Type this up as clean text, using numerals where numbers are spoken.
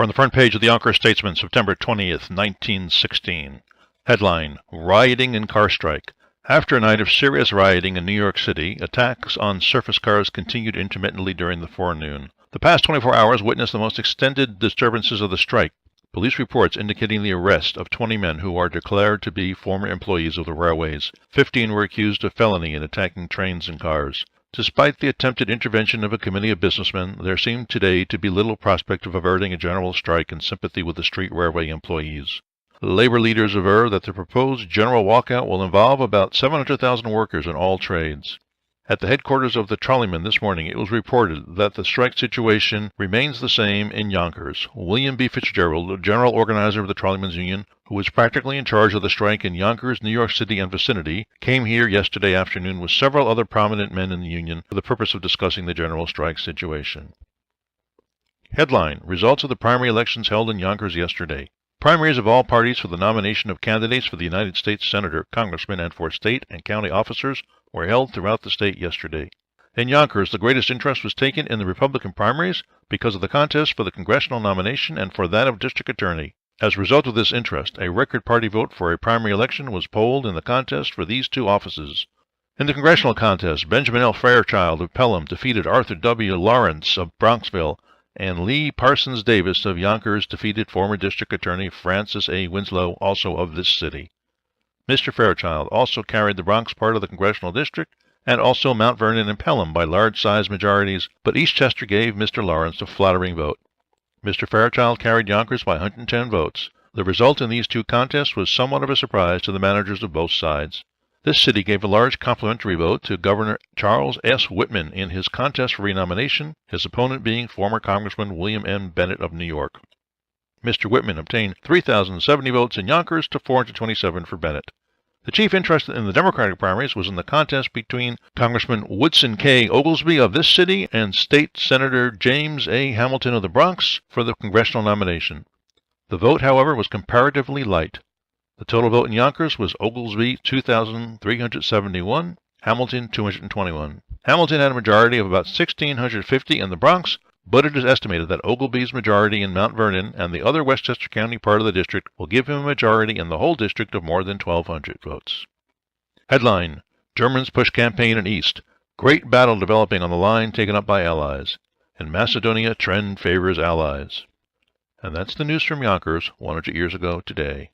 From the front page of the Yonkers Statesman, September 20th, 1916. Headline: Rioting and Car Strike. After a night of serious rioting in New York City, attacks on surface cars continued intermittently during the forenoon. The past 24 hours witnessed the most extended disturbances of the strike. Police reports indicating the arrest of 20 men who are declared to be former employees of the railways. 15 were accused of felony in attacking trains and cars. Despite the attempted intervention of a committee of businessmen, there seemed today to be little prospect of averting a general strike in sympathy with the street railway employees. Labor leaders aver that the proposed general walkout will involve about 700,000 workers in all trades. At the headquarters of the trolleymen this morning, it was reported that the strike situation remains the same in Yonkers. William B. Fitzgerald, general organizer of the Trolleymen's Union, who was practically in charge of the strike in Yonkers, New York City and vicinity, came here yesterday afternoon with several other prominent men in the union for the purpose of discussing the general strike situation. Headline: Results of the primary elections held in Yonkers yesterday. Primaries of all parties for the nomination of candidates for the United States Senator, Congressman, and for state and county officers were held throughout the state yesterday. In Yonkers, the greatest interest was taken in the Republican primaries because of the contest for the congressional nomination and for that of district attorney. As a result of this interest, a record party vote for a primary election was polled in the contest for these two offices. In the congressional contest, Benjamin L. Fairchild of Pelham defeated Arthur W. Lawrence of Bronxville, and Lee Parsons Davis of Yonkers defeated former District Attorney Francis A. Winslow, also of this city. Mr. Fairchild also carried the Bronx part of the congressional district, and also Mount Vernon and Pelham by large-size majorities, but Eastchester gave Mr. Lawrence a flattering vote. Mr. Fairchild carried Yonkers by 110 votes. The result in these two contests was somewhat of a surprise to the managers of both sides. This city gave a large complimentary vote to Governor Charles S. Whitman in his contest for renomination, his opponent being former Congressman William M. Bennett of New York. Mr. Whitman obtained 3,070 votes in Yonkers to 427 for Bennett. The chief interest in the Democratic primaries was in the contest between Congressman Woodson K. Oglesby of this city and State Senator James A. Hamilton of the Bronx for the congressional nomination. The vote, however, was comparatively light. The total vote in Yonkers was Oglesby 2,371, Hamilton 221. Hamilton had a majority of about 1,650 in the Bronx, but it is estimated that Ogilvy's majority in Mount Vernon and the other Westchester County part of the district will give him a majority in the whole district of more than 1,200 votes. Headline: Germans push campaign in East. Great battle developing on the line taken up by Allies. In Macedonia, trend favors Allies. And that's the news from Yonkers 100 years ago today.